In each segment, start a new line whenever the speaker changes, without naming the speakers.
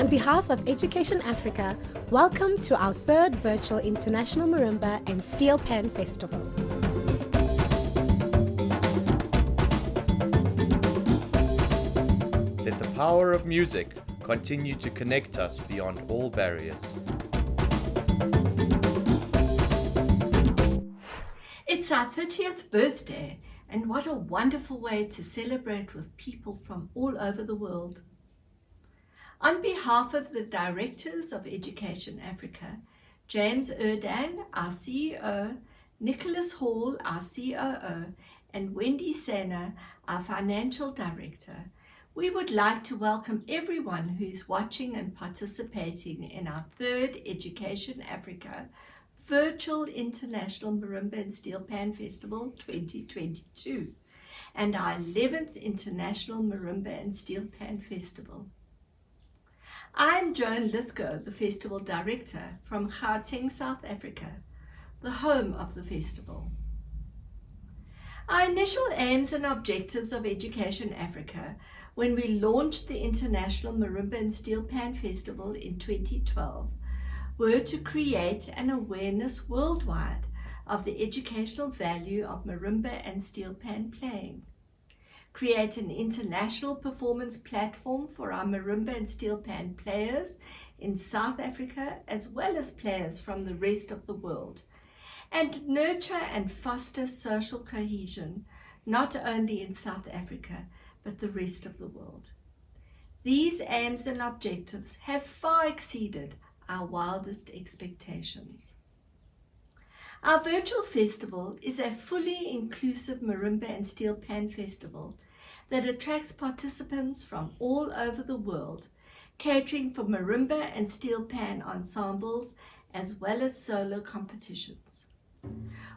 On behalf of Education Africa, welcome to our third virtual International Marimba and Steelpan Festival.
Let the power of music continue to connect us beyond all barriers.
It's our 30th birthday, and what a wonderful way to celebrate with people from all over the world. On behalf of the directors of Education Africa, James Erdan, our CEO, Nicholas Hall, our COO, and Wendy Sena, our financial director, we would like to welcome everyone who is watching and participating in our third Education Africa Virtual International Marimba and Steelpan Festival 2022 and our 11th International Marimba and Steelpan Festival. I'm Joan Lithgow, the Festival Director from Gauteng, South Africa, the home of the festival. Our initial aims and objectives of Education Africa when we launched the International Marimba and Steelpan Festival in 2012 were to create an awareness worldwide of the educational value of marimba and steelpan playing, create an international performance platform for our marimba and steelpan players in South Africa as well as players from the rest of the world, and nurture and foster social cohesion not only in South Africa but the rest of the world. These aims and objectives have far exceeded our wildest expectations. Our virtual festival is a fully inclusive marimba and steelpan festival that attracts participants from all over the world, catering for marimba and steelpan ensembles as well as solo competitions.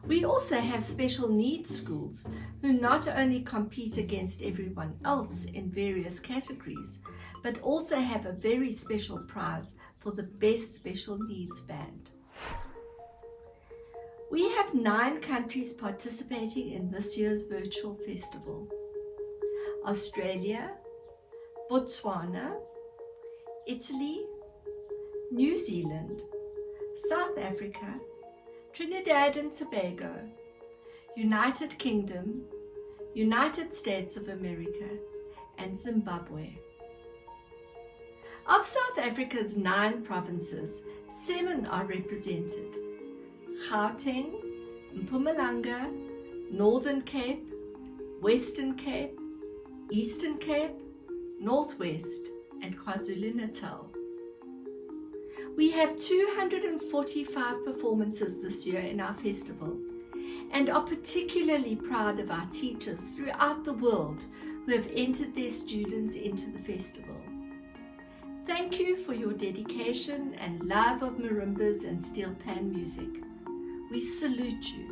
We also have special needs schools who not only compete against everyone else in various categories, but also have a very special prize for the best special needs band. We have 9 countries participating in this year's virtual festival: Australia, Botswana, Italy, New Zealand, South Africa, Trinidad and Tobago, United Kingdom, United States of America, and Zimbabwe. Of South Africa's 9 provinces, 7 are represented: Gauteng, Mpumalanga, Northern Cape, Western Cape, Eastern Cape, Northwest, and KwaZulu-Natal. We have 245 performances this year in our festival and are particularly proud of our teachers throughout the world who have entered their students into the festival. Thank you for your dedication and love of marimbas and steelpan music. We salute you.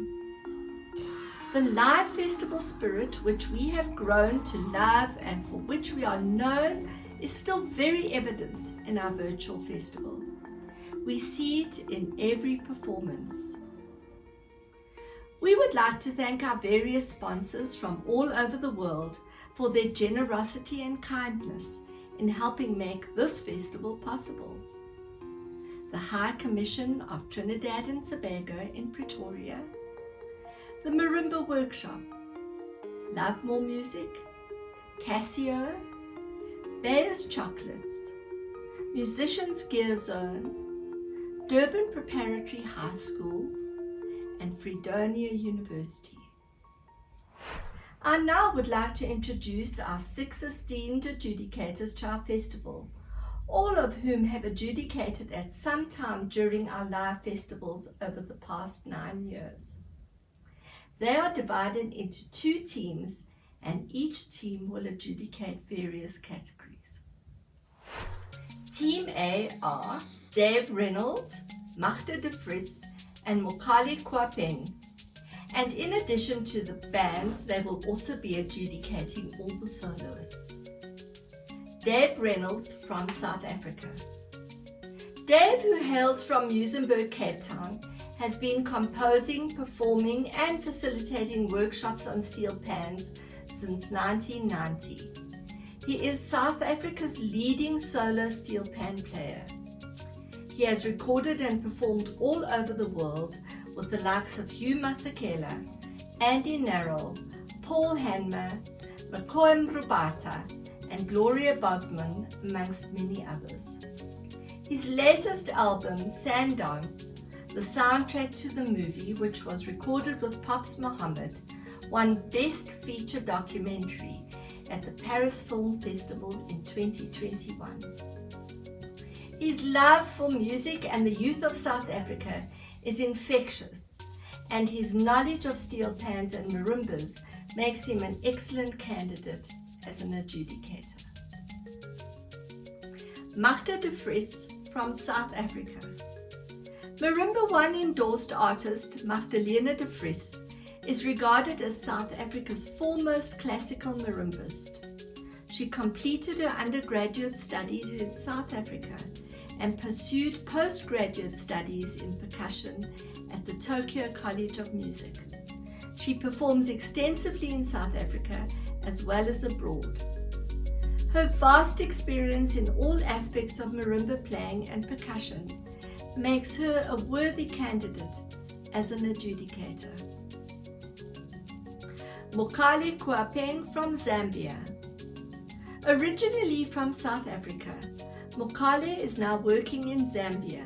The live festival spirit, which we have grown to love and for which we are known, is still very evident in our virtual festival. We see it in every performance. We would like to thank our various sponsors from all over the world for their generosity and kindness in helping make this festival possible. The High Commission of Trinidad and Tobago in Pretoria, the Marimba Workshop, Love More Music, Casio, Bayer's Chocolates, Musicians Gear Zone, Durban Preparatory High School, and Fredonia University. I now would like to introduce our 6 esteemed adjudicators to our festival, all of whom have adjudicated at some time during our live festivals over the past 9 years. They are divided into 2 teams, and each team will adjudicate various categories. Team A are Dave Reynolds, Magda de Vries, and Mokali Kwapeng. And in addition to the bands, they will also be adjudicating all the soloists. Dave Reynolds from South Africa. Dave, who hails from Muizenberg, Cape Town, has been composing, performing, and facilitating workshops on steel pans since 1990. He is South Africa's leading solo steelpan player. He has recorded and performed all over the world with the likes of Hugh Masekela, Andy Narrell, Paul Hanmer, McCoy Mrubata, and Gloria Bosman, amongst many others. His latest album, Sandance, the soundtrack to the movie, which was recorded with Pops Muhammad, won Best Feature Documentary at the Paris Film Festival in 2021. His love for music and the youth of South Africa is infectious, and his knowledge of steel pans and marimbas makes him an excellent candidate as an adjudicator. Magda de Vries from South Africa. Marimba One endorsed artist Magdalena de Vries is regarded as South Africa's foremost classical marimbist. She completed her undergraduate studies in South Africa and pursued postgraduate studies in percussion at the Tokyo College of Music. She performs extensively in South Africa as well as abroad. Her vast experience in all aspects of marimba playing and percussion makes her a worthy candidate as an adjudicator. Mokale Kuapeng from Zambia. Originally from South Africa, Mokale is now working in Zambia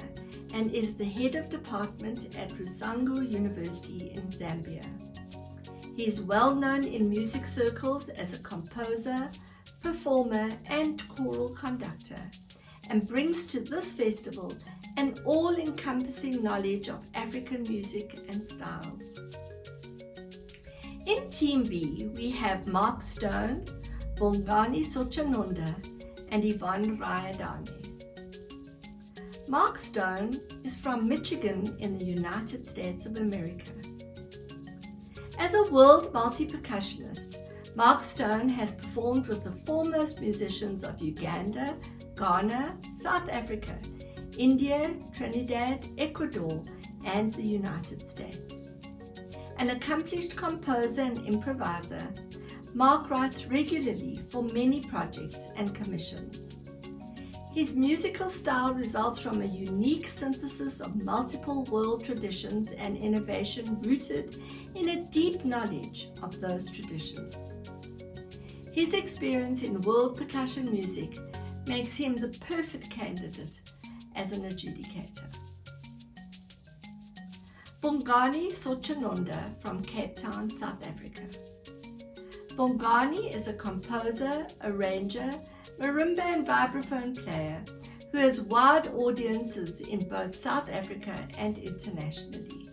and is the head of department at Rusango University in Zambia. He is well known in music circles as a composer, performer, and choral conductor, and brings to this festival an all-encompassing knowledge of African music and styles. In Team B, we have Mark Stone, Bongani Sochanunda, and Yvonne Rayadani. Mark Stone is from Michigan in the United States of America. As a world multi-percussionist, Mark Stone has performed with the foremost musicians of Uganda, Ghana, South Africa, India, Trinidad, Ecuador, and the United States. An accomplished composer and improviser, Mark writes regularly for many projects and commissions. His musical style results from a unique synthesis of multiple world traditions and innovation rooted in a deep knowledge of those traditions. His experience in world percussion music makes him the perfect candidate as an adjudicator. Bongani Sochanunda from Cape Town, South Africa. Bongani is a composer, arranger, marimba and vibraphone player who has wide audiences in both South Africa and internationally.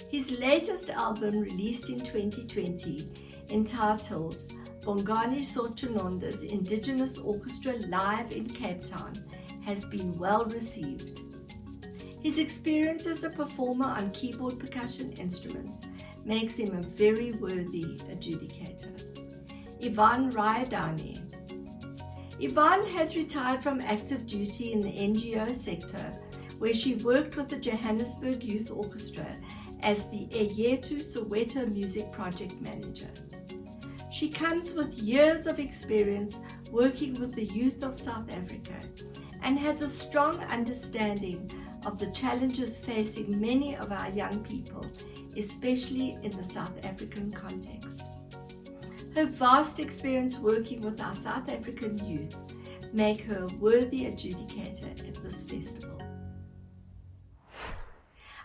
His latest album, released in 2020, entitled Bongani Sochanunda's Indigenous Orchestra Live in Cape Town, has been well received. His experience as a performer on keyboard percussion instruments makes him a very worthy adjudicator. Yvonne Rayadani. Yvonne has retired from active duty in the NGO sector, where she worked with the Johannesburg Youth Orchestra as the Eyetu Soweto Music Project Manager. She comes with years of experience working with the youth of South Africa and has a strong understanding of the challenges facing many of our young people, especially in the South African context. Her vast experience working with our South African youth make her a worthy adjudicator at this festival.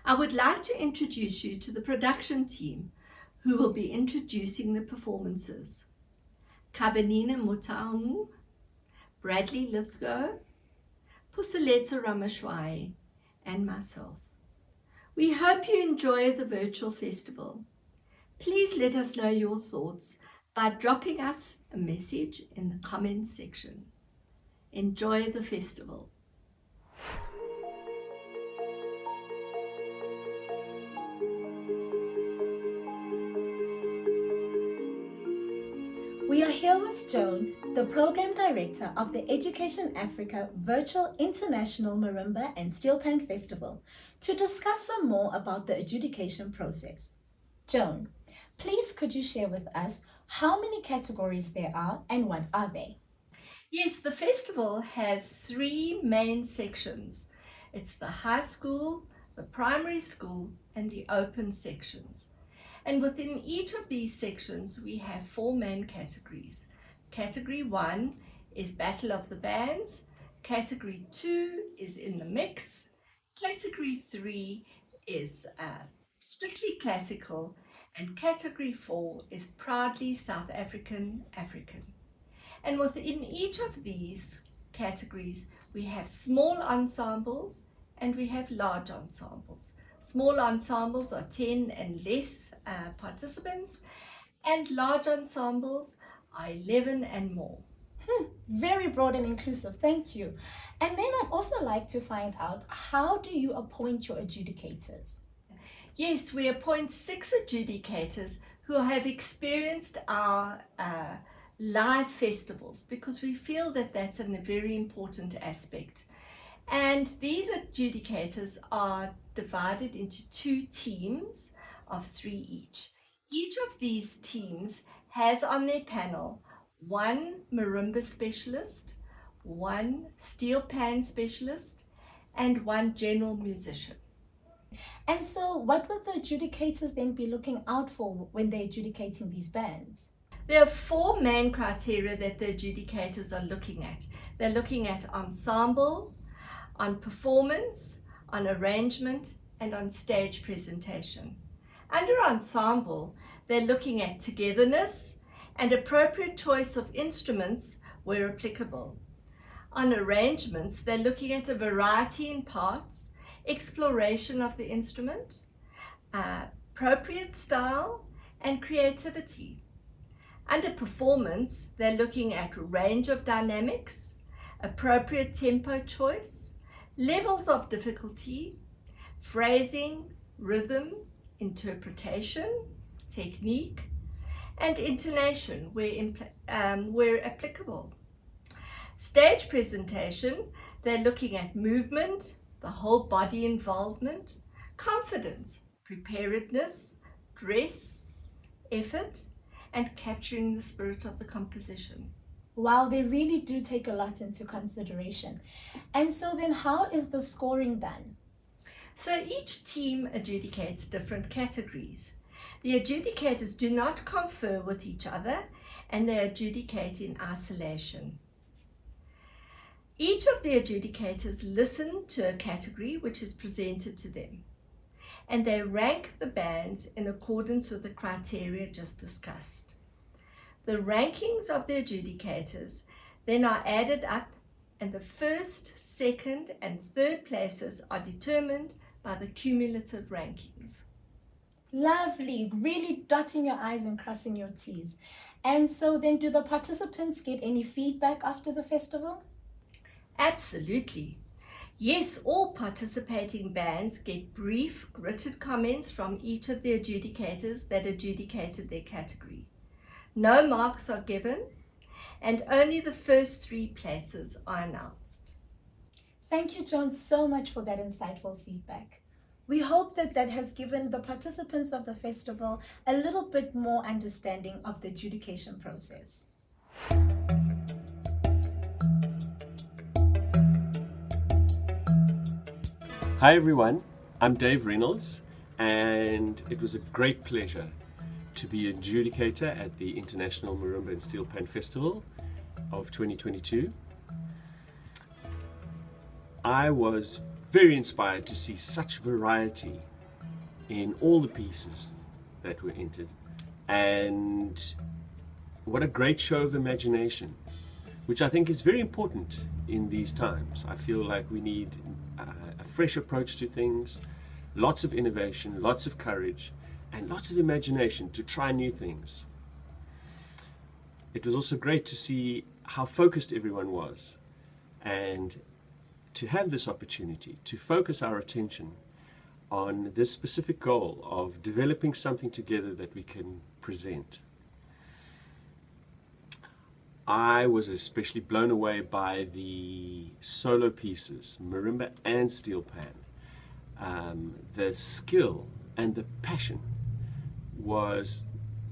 I would like to introduce you to the production team who will be introducing the performances. Kabanina Mutaung, Bradley Lithgow, Puseletsa Ramashwai, and myself. We hope you enjoy the virtual festival. Please let us know your thoughts by dropping us a message in the comments section. Enjoy the festival.
We are here with Joan, the Program Director of the Education Africa Virtual International Marimba and Steelpan Festival, to discuss some more about the adjudication process. Joan, please could you share with us how many categories there are and what are they?
Yes, the festival has three main sections. It's the high school, the primary school, and the open sections. And within each of these sections, we have four main categories. Category 1 is Battle of the Bands. Category 2 is In the Mix. Category 3 is Strictly Classical. And Category 4 is Proudly South African. And within each of these categories, we have small ensembles and we have large ensembles. Small ensembles are 10 and less participants, and large ensembles are 11 and more.
Very broad and inclusive, thank you. And then I'd also like to find out, how do you appoint your adjudicators?
Yes, we appoint 6 adjudicators who have experienced our live festivals, because we feel that that's a very important aspect. And these adjudicators are divided into 2 teams of 3 each. Each of these teams has on their panel 1 marimba specialist, 1 Steelpan specialist, and 1 general musician.
And so what will the adjudicators then be looking out for when they're adjudicating these bands?
There are 4 main criteria that the adjudicators are looking at. They're looking at ensemble, on performance, on arrangement, and on stage presentation. Under ensemble, they're looking at togetherness and appropriate choice of instruments where applicable. On arrangements, they're looking at a variety in parts, exploration of the instrument, appropriate style, and creativity. Under performance, they're looking at range of dynamics, appropriate tempo choice, levels of difficulty, phrasing, rhythm, interpretation, technique, and intonation where applicable. Stage presentation, they're looking at movement, the whole body involvement, confidence, preparedness, dress, effort, and capturing the spirit of the composition.
Wow, they really do take a lot into consideration. And so then how is the scoring done?
So each team adjudicates different categories. The adjudicators do not confer with each other, and they adjudicate in isolation. Each of the adjudicators listen to a category which is presented to them, and they rank the bands in accordance with the criteria just discussed. The rankings of the adjudicators then are added up, and the first, second, and third places are determined by the cumulative rankings.
Lovely, really dotting your I's and crossing your T's. And so then, do the participants get any feedback after the festival?
Absolutely. Yes, all participating bands get brief, gritted comments from each of the adjudicators that adjudicated their category. No marks are given, and only the first 3 places are announced.
Thank you, Joan, so much for that insightful feedback. We hope that that has given the participants of the festival a little bit more understanding of the adjudication process.
Hi everyone, I'm Dave Reynolds, and it was a great pleasure to be adjudicator at the International Marimba and Steelpan Festival of 2022. I was very inspired to see such variety in all the pieces that were entered, and what a great show of imagination, which I think is very important in these times. I feel like we need a fresh approach to things, lots of innovation, lots of courage, and lots of imagination to try new things. It was also great to see how focused everyone was, and to have this opportunity to focus our attention on this specific goal of developing something together that we can present. I was especially blown away by the solo pieces, marimba and steelpan. The skill and the passion was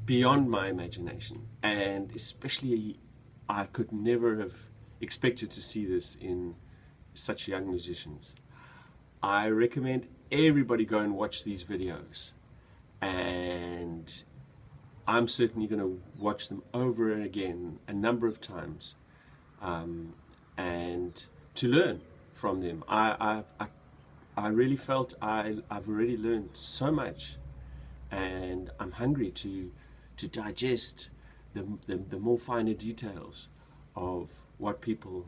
beyond my imagination, and especially I could never have expected to see this in such young musicians. I recommend everybody go and watch these videos, and I'm certainly going to watch them over and again a number of times, and to learn from them. I really felt I've already learned so much, and I'm hungry to digest the more finer details of what people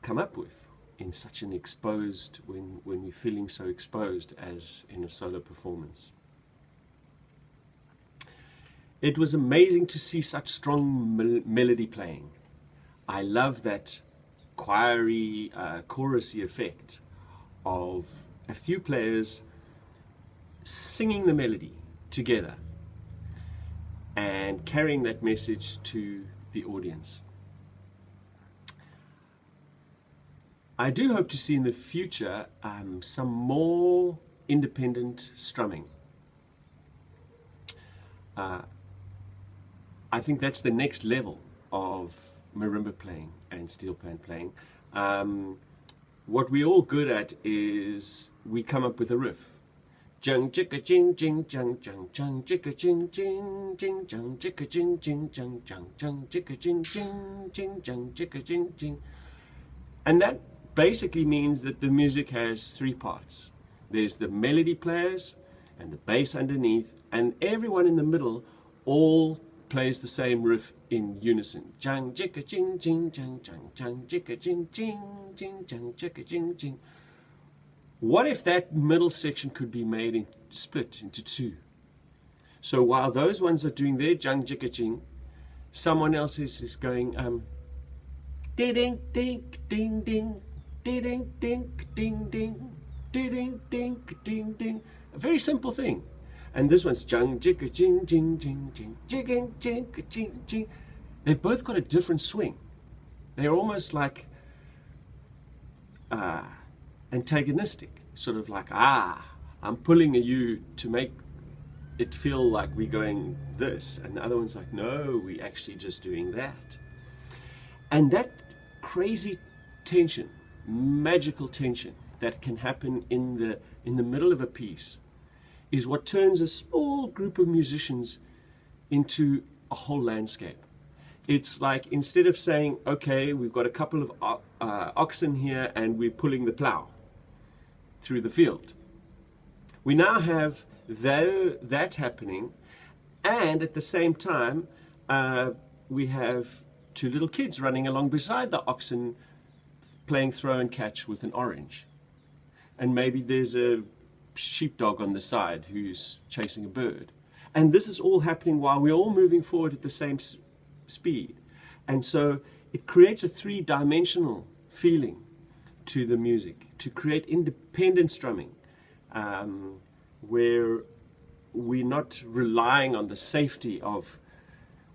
come up with in such an exposed, when we're feeling so exposed as in a solo performance. It was amazing to see such strong melody playing. I love that choiry, chorusy effect of a few players singing the melody together and carrying that message to the audience. I do hope to see in the future some more independent strumming. I think that's the next level of marimba playing and steelpan playing. What we're all good at is we come up with a riff. Jung jicka jing jing jung jung jung jicka jing jing jing jung jicka jing jing jung jung jung jicka jing jing jing jung jicka jing jing. And that basically means that the music has three parts. There's the melody players and the bass underneath, and everyone in the middle all plays the same riff in unison. Jang jicka jing jing jang jang jang jicka jing jing jing jang jicka jing jing. What if that middle section could be made split into two? So while those ones are doing their jang jicka jing, someone else is going ding ding ding ding ding ding ding ding ding ding ding ding ding. A very simple thing. And this one's jung jicka jing jing jing jing jigging jing jing jing. They've both got a different swing. They're almost like antagonistic, sort of like, I'm pulling at you to make it feel like we're going this, and the other one's like, no, we're actually just doing that. And that crazy tension, magical tension that can happen in the middle of a piece is what turns a small group of musicians into a whole landscape. It's like, instead of saying, okay, we've got a couple of oxen here and we're pulling the plow through the field, we now have that happening, and at the same time we have two little kids running along beside the oxen playing throw and catch with an orange, and maybe there's a sheepdog on the side who's chasing a bird, and this is all happening while we're all moving forward at the same speed. And so it creates a three-dimensional feeling to the music, to create independent strumming, where we're not relying on the safety of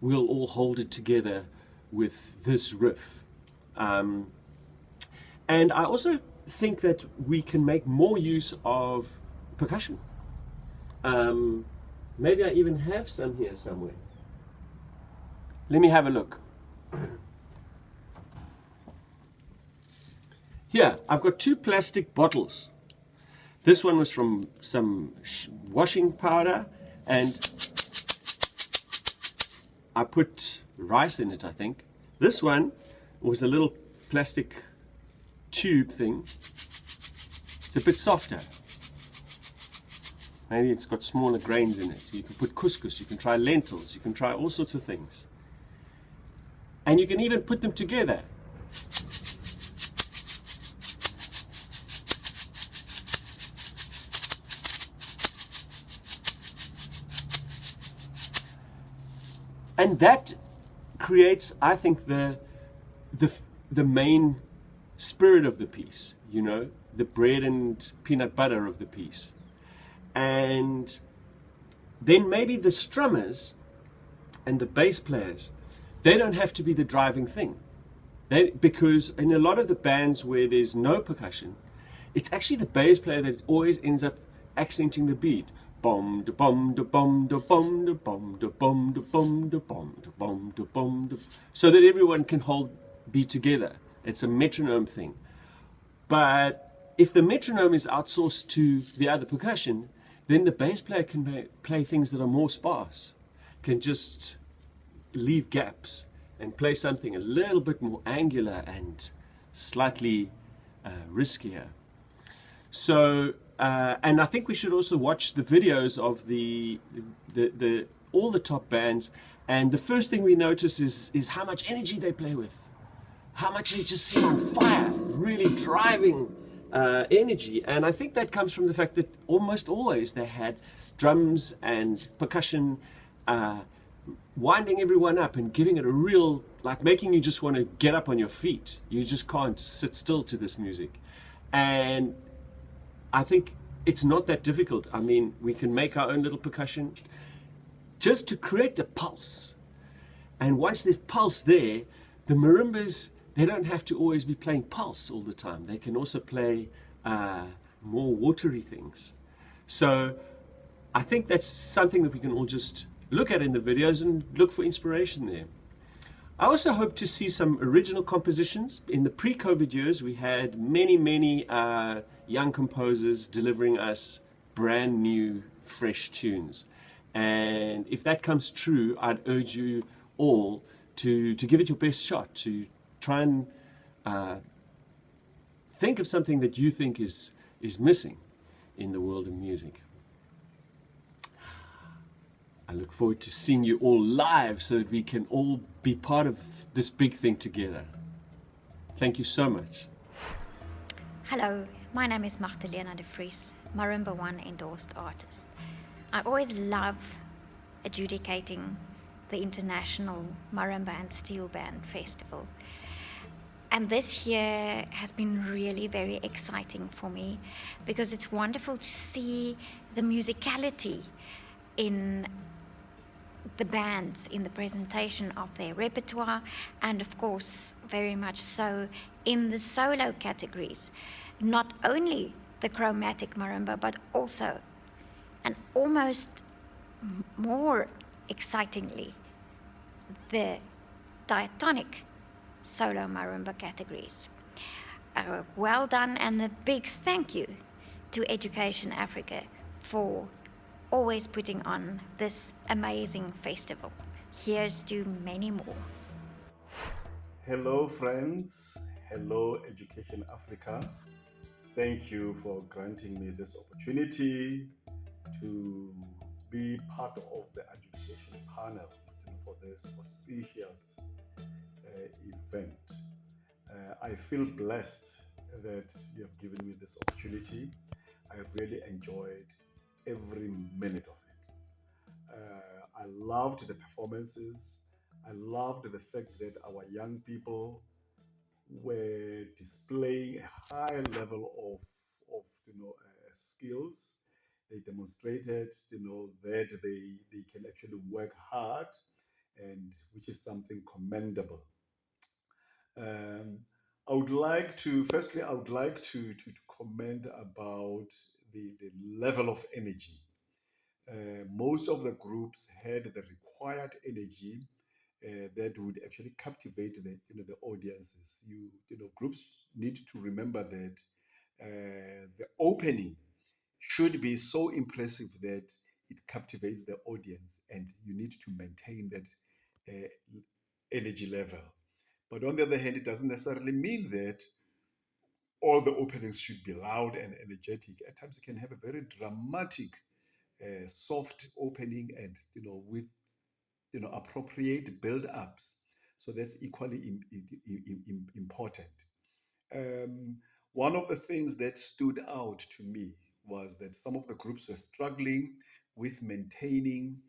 we'll all hold it together with this riff. And I also think that we can make more use of percussion. Maybe I even have some here somewhere. Let me have a look. Here, I've got two plastic bottles. This one was from some washing powder, and I put rice in it, I think. This one was a little plastic tube thing. It's a bit softer. Maybe it's got smaller grains in it. You can put couscous, you can try lentils, you can try all sorts of things. And you can even put them together. And that creates, I think, the main spirit of the piece, you know, the bread and peanut butter of the piece. And then maybe the strummers and the bass players, they don't have to be the driving thing. Because in a lot of the bands where there's no percussion, it's actually the bass player that always ends up accenting the beat. Bom da bom da bom da bom da bom da bom da bom da bom da bom da bom da, so that everyone can hold be together. It's a metronome thing. But if the metronome is outsourced to the other percussion, then the bass player can play things that are more sparse, can just leave gaps and play something a little bit more angular and slightly riskier. So, and I think we should also watch the videos of the all the top bands. And the first thing we notice is how much energy they play with, how much they just seem on fire, really driving energy. And I think that comes from the fact that almost always they had drums and percussion winding everyone up and giving it a real, like making you just want to get up on your feet. You just can't sit still to this music. And I think it's not that difficult. I mean, we can make our own little percussion just to create a pulse. And once there's pulse there, the marimbas, they don't have to always be playing pulse all the time. They can also play more watery things. So I think that's something that we can all just look at in the videos and look for inspiration there. I also hope to see some original compositions. In the pre-COVID years, we had many young composers delivering us brand new, fresh tunes. And if that comes true, I'd urge you all to give it your best shot, to try and think of something that you think is missing in the world of music. I look forward to seeing you all live so that we can all be part of this big thing together. Thank you so much.
Hello, my name is Magdalena de Vries, Marimba 1 endorsed artist. I always love adjudicating the International Marimba and Steelpan Festival. And this year has been really very exciting for me because it's wonderful to see the musicality in the bands in the presentation of their repertoire, and of course very much so in the solo categories, not only the chromatic marimba but also, and almost more excitingly, the diatonic solo marimba categories. Well done, and a big thank you to Education Africa for always putting on this amazing festival. Here's to many more.
Hello friends, hello Education Africa. Thank you for granting me this opportunity to be part of the adjudication panel for this auspicious event. I feel blessed that you have given me this opportunity. I really enjoyed every minute of it. I loved the performances. I loved the fact that our young people were displaying a high level of skills. They demonstrated that they can actually work hard, and which is something commendable. Um, I would like to firstly I would like to comment about the level of energy. Most of the groups had the required energy that would actually captivate the audiences. Groups need to remember that the opening should be so impressive that it captivates the audience, and you need to maintain that energy level. But on the other hand, it doesn't necessarily mean that all the openings should be loud and energetic. At times, you can have a very dramatic, soft opening, and with appropriate build-ups. So that's equally important. One of the things that stood out to me was that some of the groups were struggling with maintaining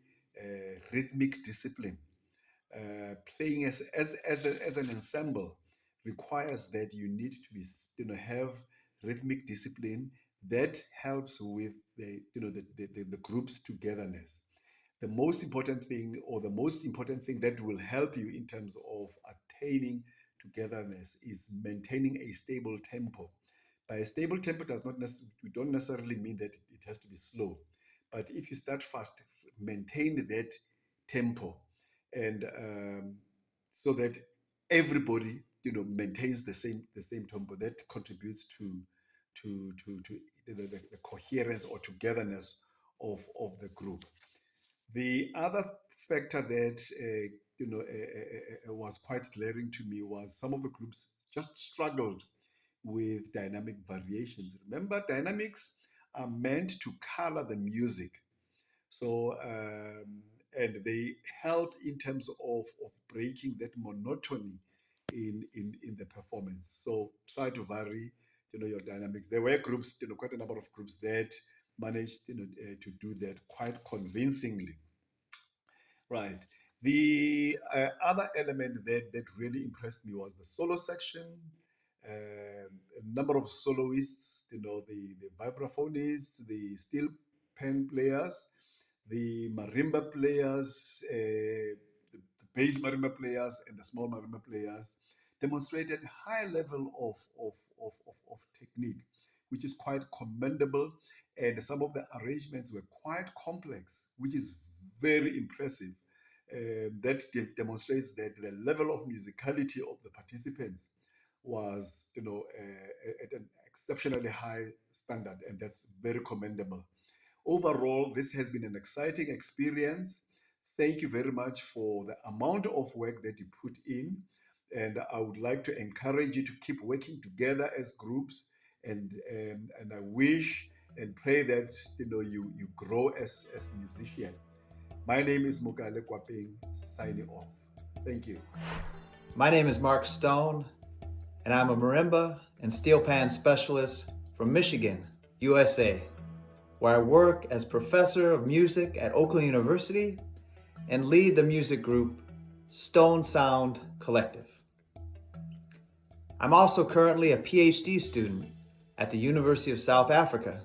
rhythmic discipline. Playing as an ensemble requires that you need to be have rhythmic discipline that helps with the group's togetherness. The most important thing, or the most important thing that will help you in terms of attaining togetherness, is maintaining a stable tempo. By a stable tempo does not we don't necessarily mean that it has to be slow, but if you start fast, maintain that tempo, and so that everybody maintains the same tempo that contributes to the coherence or togetherness of the group. The other factor that was quite glaring to me was some of the groups just struggled with dynamic variations. Remember, dynamics are meant to color the music. So, and they help in terms of breaking that monotony in the performance. So try to vary, your dynamics. There were groups, quite a number of groups that managed, to do that quite convincingly. Right. The other element that really impressed me was the solo section. A number of soloists, the vibraphonists, the steel pen players, the marimba players, the bass marimba players, and the small marimba players demonstrated high level of technique, which is quite commendable. And some of the arrangements were quite complex, which is very impressive. That demonstrates that the level of musicality of the participants was, at an exceptionally high standard, and that's very commendable. Overall, this has been an exciting experience. Thank you very much for the amount of work that you put in. And I would like to encourage you to keep working together as groups. And I wish and pray that you grow as musicians. My name is Mokale Kwaping, signing off. Thank you.
My name is Mark Stone, and I'm a marimba and steelpan specialist from Michigan, USA, where I work as professor of music at Oakland University and lead the music group Stone Sound Collective. I'm also currently a PhD student at the University of South Africa,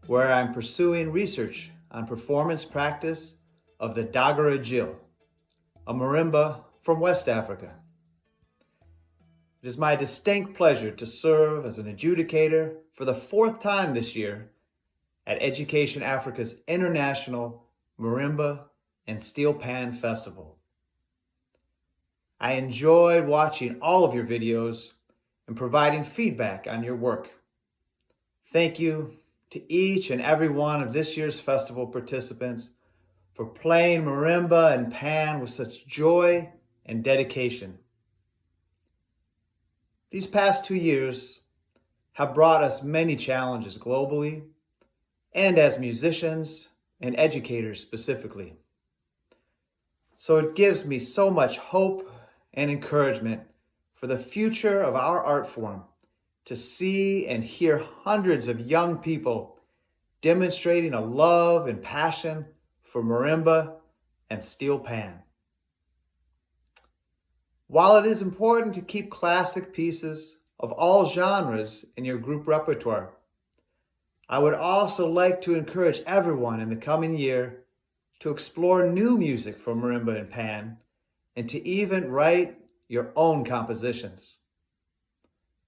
where I'm pursuing research on performance practice of the Dagara Jil, a marimba from West Africa. It is my distinct pleasure to serve as an adjudicator for the 4th time this year at Education Africa's International Marimba and Steelpan Festival. I enjoyed watching all of your videos and providing feedback on your work. Thank you to each and every one of this year's festival participants for playing marimba and pan with such joy and dedication. These past 2 years have brought us many challenges globally and as musicians and educators specifically. So it gives me so much hope and encouragement for the future of our art form to see and hear hundreds of young people demonstrating a love and passion for marimba and steelpan. While it is important to keep classic pieces of all genres in your group repertoire, I would also like to encourage everyone in the coming year to explore new music from marimba and pan, and to even write your own compositions.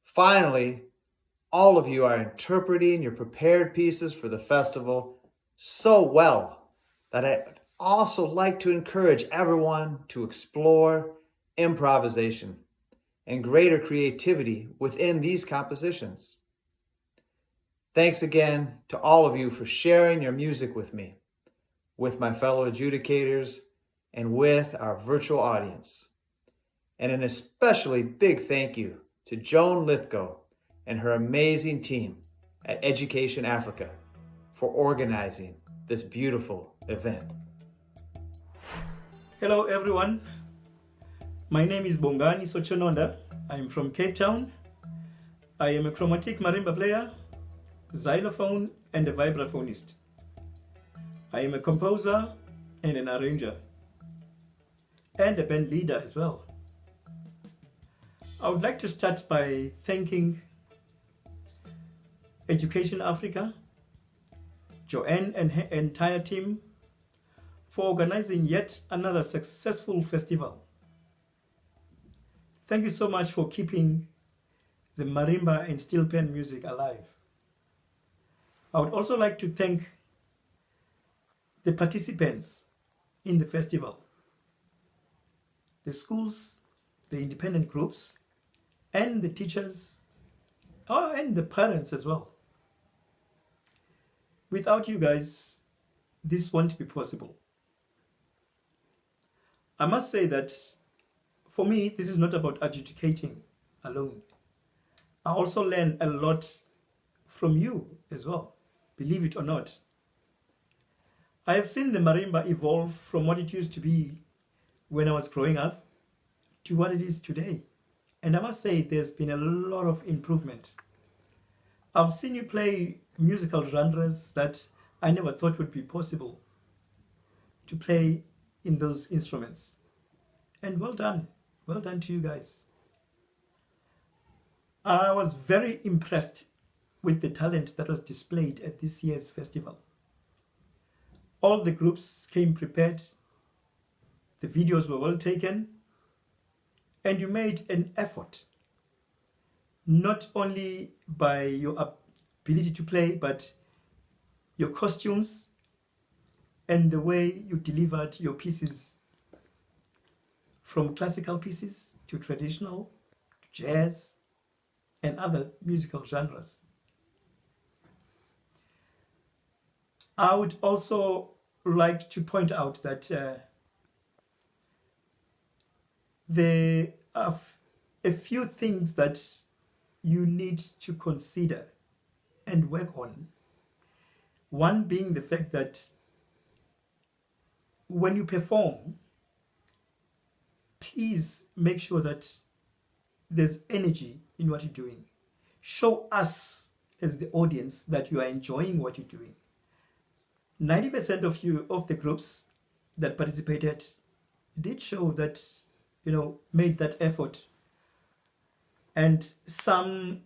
Finally, all of you are interpreting your prepared pieces for the festival so well that I'd also like to encourage everyone to explore improvisation and greater creativity within these compositions. Thanks again to all of you for sharing your music with me, with my fellow adjudicators, and with our virtual audience. And an especially big thank you to Joan Lithgow and her amazing team at Education Africa for organizing this beautiful event.
Hello everyone, my name is Bongani Sochononda. I'm from Cape Town. I am a chromatic marimba player, xylophone and a vibraphonist. I am a composer and an arranger, and a band leader as well. I would like to start by thanking Education Africa, Joanne and her entire team for organizing yet another successful festival. Thank you so much for keeping the marimba and steelpan music alive. I would also like to thank the participants in the festival, the schools, the independent groups, and the teachers, and the parents as well. Without you guys, this won't be possible. I must say that for me, this is not about adjudicating alone. I also learn a lot from you as well, believe it or not. I have seen the marimba evolve from what it used to be when I was growing up to what it is today. And I must say there's been a lot of improvement. I've seen you play musical genres that I never thought would be possible to play in those instruments. And well done to you guys. I was very impressed with the talent that was displayed at this year's festival. All the groups came prepared, the videos were well taken, and you made an effort, not only by your ability to play, but your costumes and the way you delivered your pieces, from classical pieces to traditional, to jazz, and other musical genres. I would also like to point out that there are a few things that you need to consider and work on. One being the fact that when you perform, please make sure that there's energy in what you're doing. Show us as the audience that you are enjoying what you're doing. 90% of the groups that participated did show that, made that effort. And some,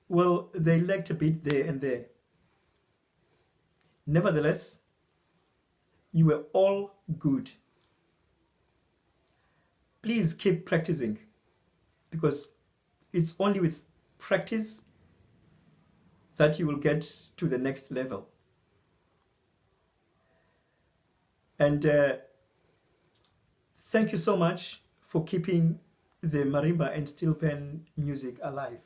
well, they lacked a bit there and there. Nevertheless, you were all good. Please keep practicing, because it's only with practice that you will get to the next level. And thank you so much for keeping the marimba and steelpan music alive.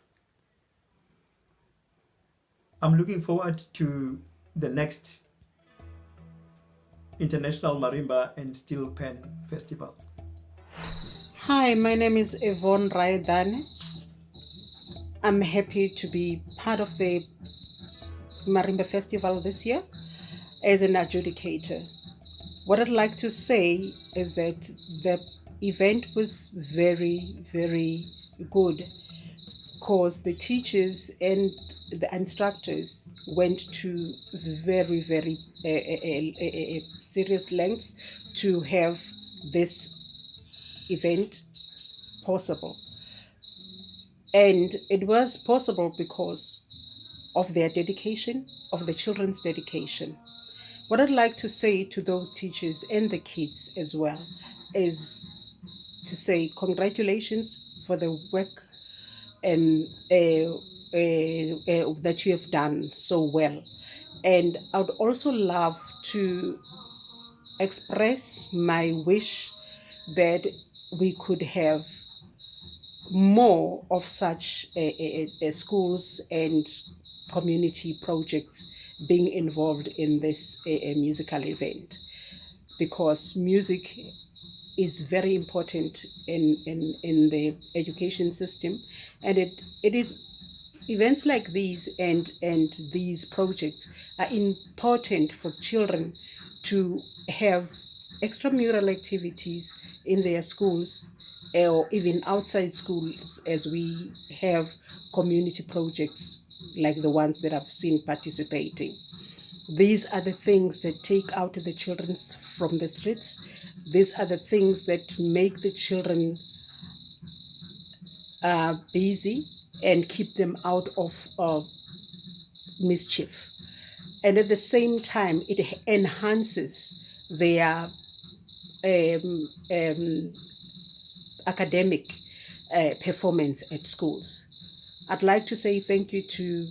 I'm looking forward to the next International Marimba and Steelpan Festival.
Hi, my name is Yvonne Raidane. I'm happy to be part of the Marimba Festival this year as an adjudicator. What I'd like to say is that the event was very, very good, because the teachers and the instructors went to very, very serious lengths to have this event possible. And it was possible because of their dedication, of the children's dedication. What I'd like to say to those teachers and the kids as well is to say congratulations for the work and that you have done so well. And I would also love to express my wish that we could have more of such schools and community projects being involved in this musical event, because music is very important in the education system, and it is events like these and these projects are important for children to have extramural activities in their schools or even outside schools, as we have community projects like the ones that I've seen participating. These are the things that take out the children from the streets. These are the things that make the children busy and keep them out of mischief. And at the same time, it enhances their academic performance at schools. I'd like to say thank you to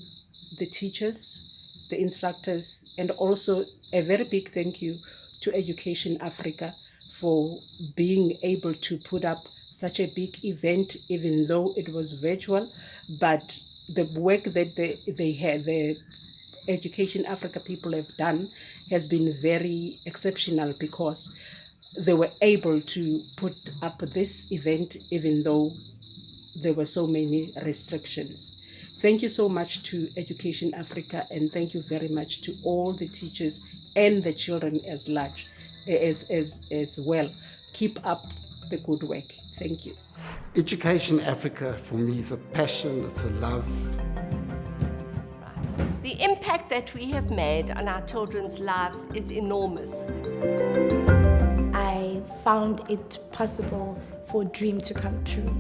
the teachers, the instructors, and also a very big thank you to Education Africa for being able to put up such a big event, even though it was virtual. But the work that the Education Africa people have done has been very exceptional, because they were able to put up this event even though there were so many restrictions. Thank you so much to Education Africa, and thank you very much to all the teachers and the children as well. Keep up the good work. Thank you.
Education Africa for me is a passion, it's a love.
The impact that we have made on our children's lives is enormous.
I found it possible for a dream to come true.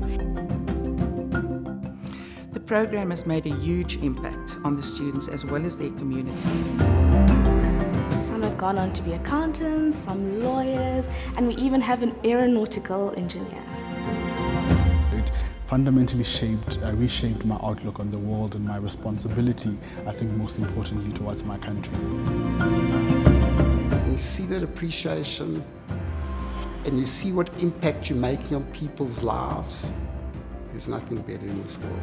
The program has made a huge impact on the students as well as their communities.
Some have gone on to be accountants, some lawyers, and we even have an aeronautical engineer.
It fundamentally reshaped my outlook on the world and my responsibility, I think most importantly, towards my country.
When you see that appreciation and you see what impact you're making on people's lives, there's nothing better in this world.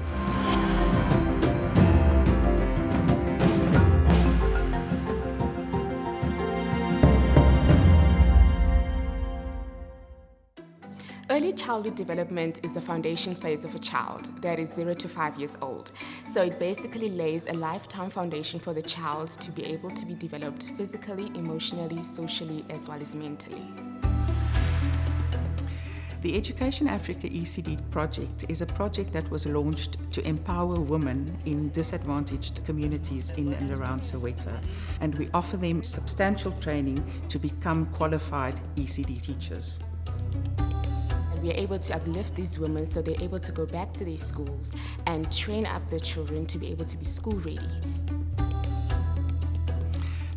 Early childhood development is the foundation phase of a child that is 0 to 5 years old. So it basically lays a lifetime foundation for the child to be able to be developed physically, emotionally, socially, as well as mentally.
The Education Africa ECD project is a project that was launched to empower women in disadvantaged communities in and around Soweto, and we offer them substantial training to become qualified ECD teachers.
We are able to uplift these women so they're able to go back to their schools and train up their children to be able to be school ready.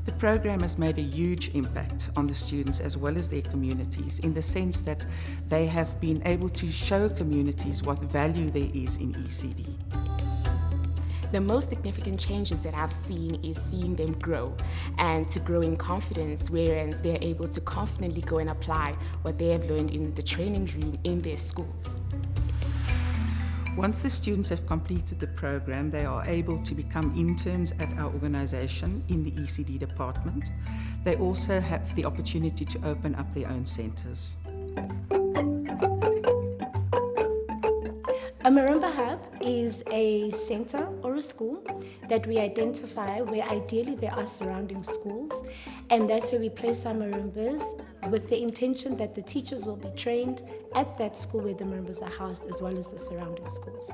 The program has made a huge impact on the students as well as their communities, in the sense that they have been able to show communities what value there is in ECD.
The most significant changes that I've seen is seeing them grow and to grow in confidence, whereas they're able to confidently go and apply what they have learned in the training room in their schools.
Once the students have completed the program, they are able to become interns at our organization in the ECD department. They also have the opportunity to open up their own centers.
A Marimba Hub is a center or a school that we identify where ideally there are surrounding schools, and that's where we place our Marimbas with the intention that the teachers will be trained at that school where the Marimbas are housed, as well as the surrounding schools.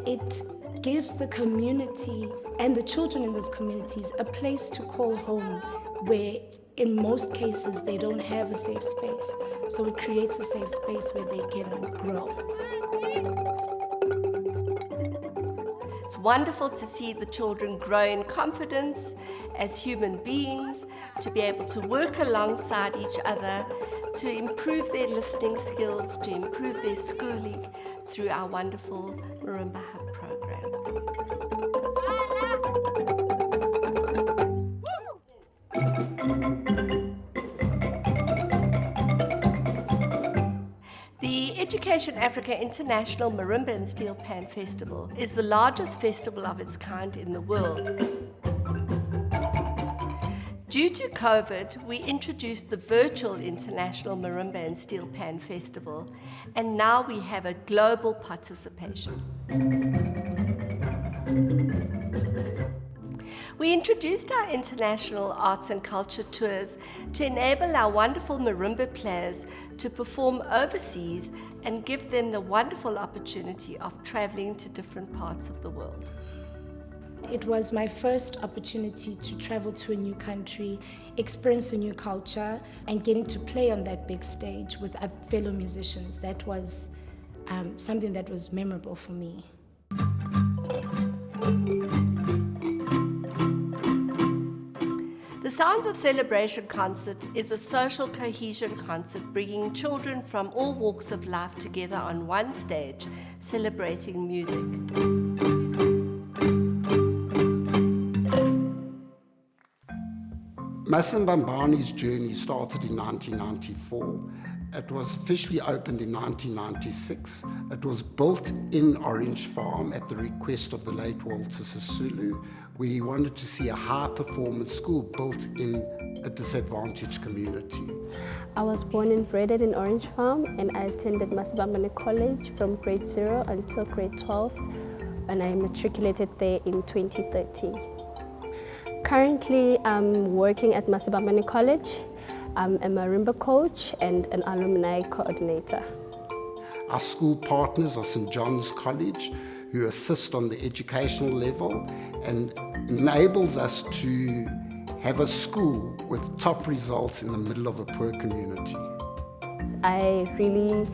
It gives the community and the children in those communities a place to call home, where in most cases they don't have a safe space. So it creates a safe space where they can grow.
It's wonderful to see the children grow in confidence as human beings, to be able to work alongside each other, to improve their listening skills, to improve their schooling through our wonderful Marimba Hub program. The Education Africa International Marimba and Steelpan Festival is the largest festival of its kind in the world. Due to COVID, we introduced the virtual International Marimba and Steelpan Festival, and now we have a global participation. We introduced our international arts and culture tours to enable our wonderful marimba players to perform overseas and give them the wonderful opportunity of traveling to different parts of the world.
It was my first opportunity to travel to a new country, experience a new culture, and getting to play on that big stage with fellow musicians. That was something that was memorable for me.
The Sounds of Celebration concert is a social cohesion concert bringing children from all walks of life together on one stage, celebrating music.
Masimbambani's journey started in 1994. It was officially opened in 1996. It was built in Orange Farm at the request of the late Walter Sisulu. We wanted to see a high-performance school built in a disadvantaged community.
I was born and bred in Orange Farm, and I attended Masibambane College from grade 0 until grade 12, and I matriculated there in 2013. Currently, I'm working at Masibambane College. I'm a Marimba coach and an alumni coordinator.
Our school partners are St. John's College, who assist on the educational level and enables us to have a school with top results in the middle of a poor community.
I really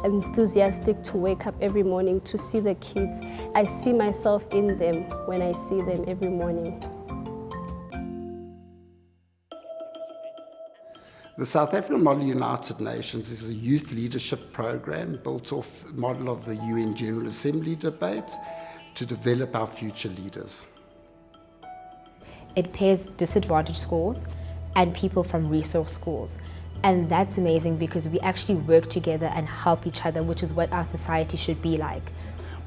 enthusiastic to wake up every morning to see the kids. I see myself in them when I see them every morning.
The South African Model United Nations is a youth leadership program built off the model of the UN General Assembly debate to develop our future leaders.
It pairs disadvantaged schools and people from resource schools. And that's amazing because we actually work together and help each other, which is what our society should be like.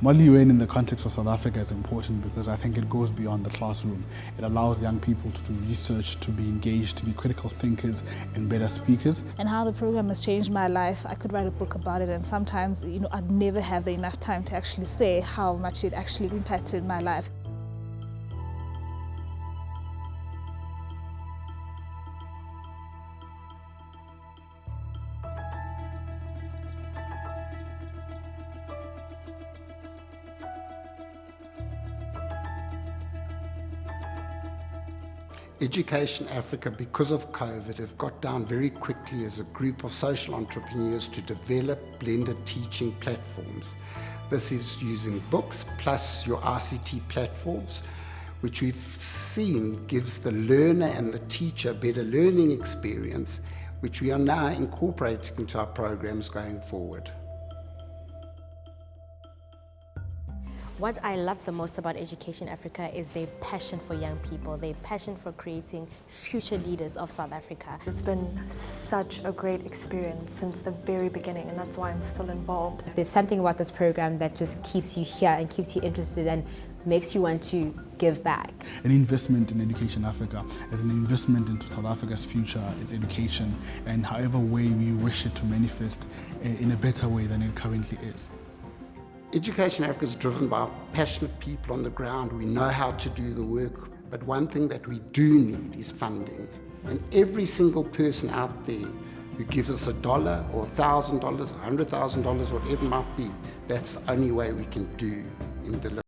Model UN in the context of South Africa is important because I think it goes beyond the classroom. It allows young people to do research, to be engaged, to be critical thinkers and better speakers.
And how the program has changed my life, I could write a book about it, and sometimes, I'd never have the enough time to actually say how much it actually impacted my life.
Education Africa, because of COVID, have got down very quickly as a group of social entrepreneurs to develop blended teaching platforms. This is using books plus your ICT platforms, which we've seen gives the learner and the teacher a better learning experience, which we are now incorporating into our programs going forward.
What I love the most about Education Africa is their passion for young people, their passion for creating future leaders of South Africa.
It's been such a great experience since the very beginning, and that's why I'm still involved.
There's something about this program that just keeps you here and keeps you interested and makes you want to give back.
An investment in Education Africa is an investment into South Africa's future, its education, and however way we wish it to manifest in a better way than it currently is.
Education Africa is driven by passionate people on the ground. We know how to do the work, but one thing that we do need is funding. And every single person out there who gives us $1 or $1,000, $100,000, whatever it might be, that's the only way we can do in delivering.